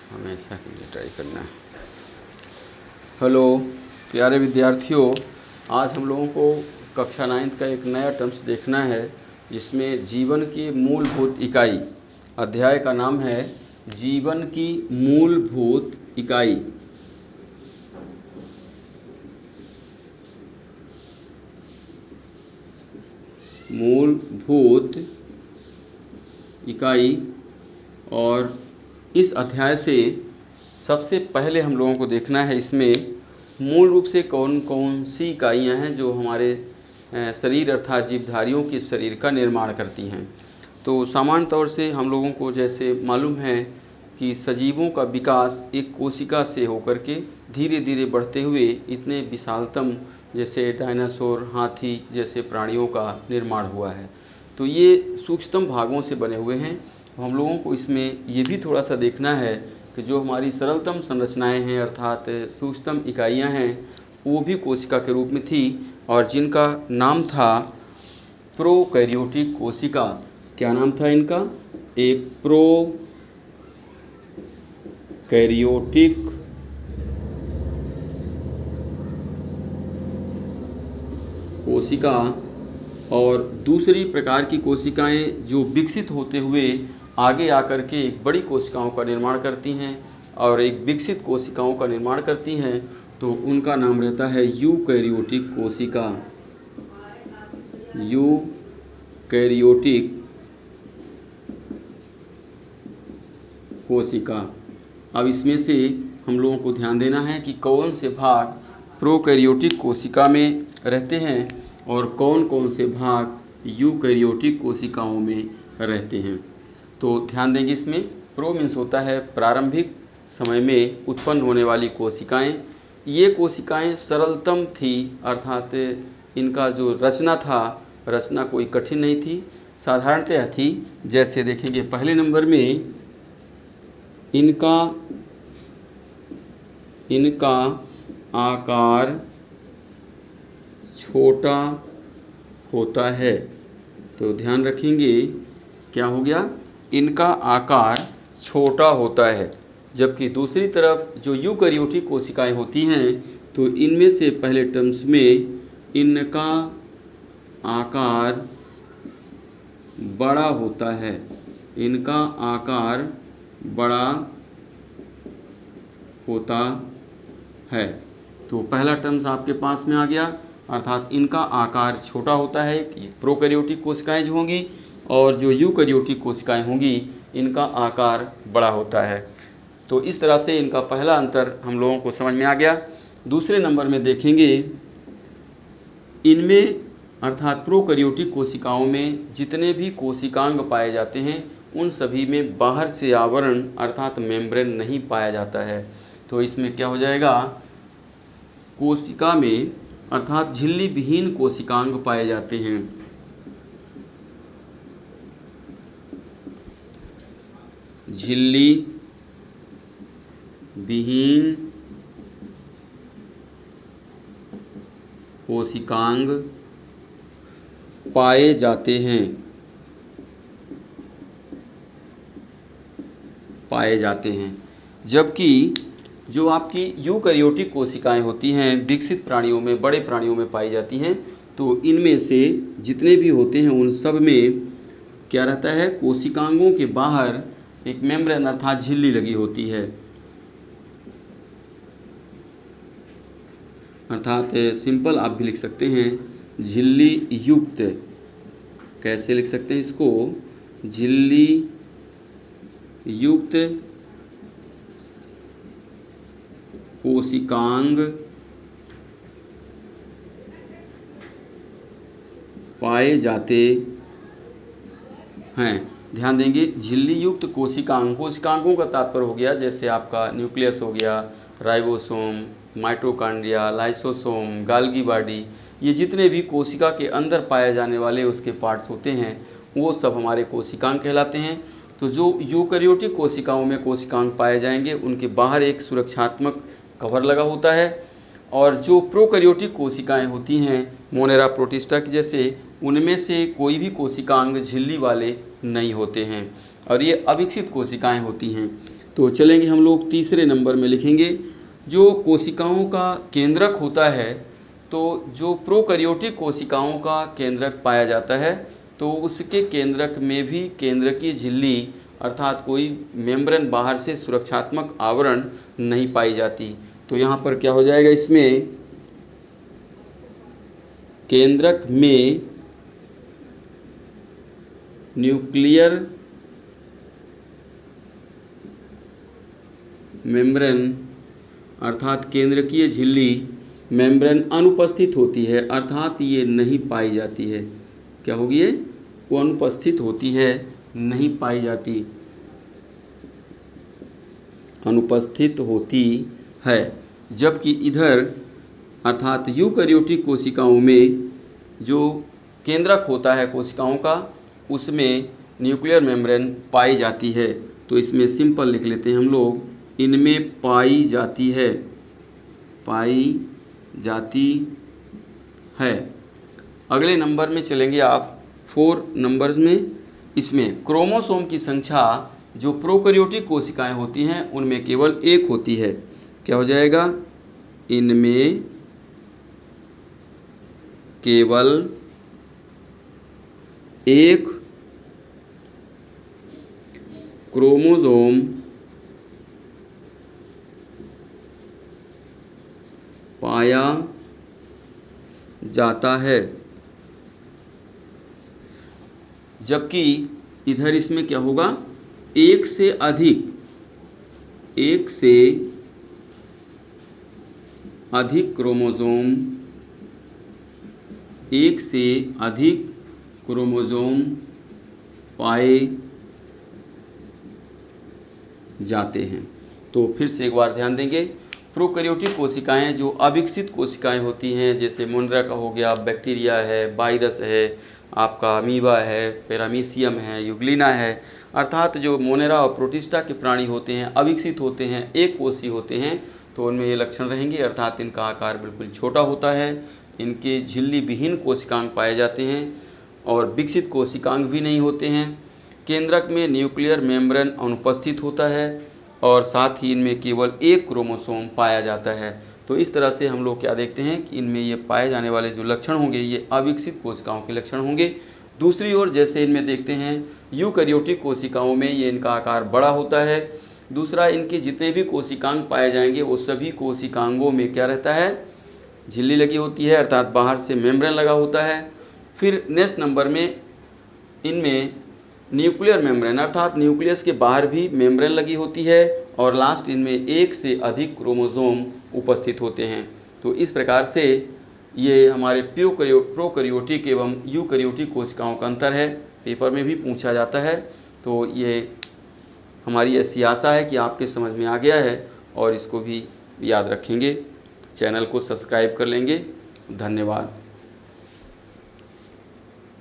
हमेशा के लिए ट्राई करना है। हेलो प्यारे विद्यार्थियों, आज हम लोगों को कक्षा 9 का एक नया टर्म्स देखना है, जिसमें जीवन की मूलभूत इकाई। अध्याय का नाम है जीवन की मूलभूत इकाई। मूलभूत इकाई। और इस अध्याय से सबसे पहले हम लोगों को देखना है इसमें मूल रूप से कौन कौन सी इकाइयाँ हैं जो हमारे शरीर अर्थात जीवधारियों के शरीर का निर्माण करती हैं। तो सामान्य तौर से हम लोगों को जैसे मालूम है कि सजीवों का विकास एक कोशिका से होकर के धीरे धीरे बढ़ते हुए इतने विशालतम जैसे डायनासोर, हाथी जैसे प्राणियों का निर्माण हुआ है। तो ये सूक्ष्मतम भागों से बने हुए हैं। हम लोगों को इसमें ये भी थोड़ा सा देखना है कि जो हमारी सरलतम संरचनाएं हैं अर्थात सूक्ष्मतम इकाइयां हैं, वो भी कोशिका के रूप में थी और जिनका नाम था प्रोकैरियोटिक कोशिका। क्या नाम था इनका? एक प्रोकैरियोटिक कोशिका। और दूसरी प्रकार की कोशिकाएं जो विकसित होते हुए आगे आकर के एक बड़ी कोशिकाओं का निर्माण करती हैं और एक विकसित कोशिकाओं का निर्माण करती हैं, तो उनका नाम रहता है यूकैरियोटिक कोशिका। यूकैरियोटिक कोशिका। अब इसमें से हम लोगों को ध्यान देना है कि कौन से भाग प्रोकैरियोटिक कोशिका में रहते हैं और कौन कौन से भाग यूकैरियोटिक कोशिकाओं में रहते हैं। तो ध्यान देंगे इसमें। प्रो मीन्स होता है प्रारंभिक समय में उत्पन्न होने वाली कोशिकाएं। ये कोशिकाएं सरलतम थी अर्थात इनका जो रचना था, रचना कोई कठिन नहीं थी, साधारणतया थी। जैसे देखेंगे पहले नंबर में इनका आकार छोटा होता है। तो ध्यान रखेंगे क्या हो गया? इनका आकार छोटा होता है। जबकि दूसरी तरफ जो यूकैरियोटिक कोशिकाएं होती हैं तो इनमें से पहले टर्म्स में इनका आकार बड़ा होता है। इनका आकार बड़ा होता है। तो पहला टर्म्स आपके पास में आ गया, अर्थात इनका आकार छोटा होता है। प्रोकैरियोटिक कोशिकाएं जो होंगी और जो यूकैरियोटिक कोशिकाएं होंगी इनका आकार बड़ा होता है। तो इस तरह से इनका पहला अंतर हम लोगों को समझ में आ गया। दूसरे नंबर में देखेंगे इनमें अर्थात प्रोकैरियोटिक कोशिकाओं में जितने भी कोशिकांग पाए जाते हैं उन सभी में बाहर से आवरण अर्थात मेम्ब्रेन नहीं पाया जाता है। तो इसमें क्या हो जाएगा? कोशिका में अर्थात झिल्ली विहीन कोशिकांग पाए जाते हैं। झिल्ली विहीन कोशिकांग पाए जाते हैं। जबकि जो आपकी यूकैरियोटिक कोशिकाएं होती हैं विकसित प्राणियों में, बड़े प्राणियों में पाई जाती हैं, तो इनमें से जितने भी होते हैं उन सब में क्या रहता है? कोशिकांगों के बाहर एक मेम्ब्रेन अर्थात झिल्ली लगी होती है। अर्थात सिंपल आप भी लिख सकते हैं झिल्ली युक्त। कैसे लिख सकते हैं इसको? झिल्ली युक्त कोशिकांग पाए जाते हैं। ध्यान देंगे झिल्ली युक्त कोशिकांग। कोशिकांगों का तात्पर्य हो गया जैसे आपका न्यूक्लियस हो गया, राइबोसोम, माइटोकॉन्ड्रिया, लाइसोसोम, गाल्गी बॉडी, ये जितने भी कोशिका के अंदर पाए जाने वाले उसके पार्ट्स होते हैं वो सब हमारे कोशिकांग कहलाते हैं। तो जो यूकैरियोटिक कोशिकाओं में कोशिकांग पाए जाएंगे उनके बाहर एक सुरक्षात्मक कवर लगा होता है, और जो प्रोकैरियोटिक कोशिकाएं होती हैं मोनेरा प्रोटिस्टा की जैसे, उनमें से कोई भी कोशिकांग झिल्ली वाले नहीं होते हैं और ये अविकसित कोशिकाएं होती हैं। तो चलेंगे हम लोग तीसरे नंबर में लिखेंगे, जो कोशिकाओं का केंद्रक होता है, तो जो प्रोकैरियोटिक कोशिकाओं का केंद्रक पाया जाता है, तो उसके केंद्रक में भी केंद्रकीय झिल्ली अर्थात कोई मेम्ब्रेन बाहर से सुरक्षात्मक आवरण नहीं पाई जाती। तो यहाँ पर क्या हो जाएगा, इसमें केंद्रक में न्यूक्लियर मेम्ब्रेन अर्थात केंद्रकीय झिल्ली मेम्ब्रेन अनुपस्थित होती है, अर्थात ये नहीं पाई जाती है। क्या होगी ये? वो अनुपस्थित होती है, नहीं पाई जाती, अनुपस्थित होती है। जबकि इधर अर्थात यूकैरियोटिक कोशिकाओं में जो केंद्रक होता है कोशिकाओं का, उसमें न्यूक्लियर मेम्ब्रेन पाई जाती है। तो इसमें सिंपल लिख लेते हैं हम लोग, इनमें पाई जाती है, पाई जाती है। अगले नंबर में चलेंगे आप 4 नंबर्स में। इसमें क्रोमोसोम की संख्या जो प्रोकैरियोटिक कोशिकाएं होती हैं उनमें केवल 1 होती है। क्या हो जाएगा? इनमें केवल 1 क्रोमोसोम पाया जाता है। जबकि इधर इसमें क्या होगा, 1 से अधिक क्रोमोसोम, 1 से अधिक क्रोमोसोम पाए जाते हैं। तो फिर से एक बार ध्यान देंगे, प्रोकैरियोटिक कोशिकाएं जो अविकसित कोशिकाएं होती हैं, जैसे मोनरा का हो गया, बैक्टीरिया है, वायरस है, आपका अमीबा है, पैरामीशियम है, यूग्लिना है, अर्थात जो मोनेरा और प्रोटिस्टा के प्राणी होते हैं, अविकसित होते हैं, एक कोषी होते हैं, तो उनमें ये लक्षण रहेंगे। अर्थात इनका आकार बिल्कुल छोटा होता है, इनके झिल्ली विहीन कोशिकांग पाए जाते हैं और विकसित कोशिकांग भी नहीं होते हैं। केंद्रक में न्यूक्लियर मेम्ब्रेन अनुपस्थित होता है और साथ ही इनमें केवल 1 क्रोमोसोम पाया जाता है। तो इस तरह से हम लोग क्या देखते हैं कि इनमें ये पाए जाने वाले जो लक्षण होंगे ये अविकसित कोशिकाओं के लक्षण होंगे। दूसरी ओर जैसे इनमें देखते हैं यूकैरियोटिक कोशिकाओं में ये इनका आकार बड़ा होता है। दूसरा, इनके जितने भी कोशिकांग पाए जाएंगे वो सभी कोशिकांगों में क्या रहता है, झिल्ली लगी होती है, अर्थात बाहर से मेम्ब्रेन लगा होता है। फिर नेक्स्ट नंबर में इनमें न्यूक्लियर मेम्ब्रेन अर्थात न्यूक्लियस के बाहर भी मेम्ब्रेन लगी होती है और लास्ट इनमें 1 से अधिक क्रोमोसोम उपस्थित होते हैं। तो इस प्रकार से ये हमारे प्रोकैरियोटिक एवं यूकैरियोटिक कोशिकाओं का अंतर है, पेपर में भी पूछा जाता है। तो ये हमारी ऐसी आशा है कि आपके समझ में आ गया है और इसको भी याद रखेंगे। चैनल को सब्सक्राइब कर लेंगे। धन्यवाद।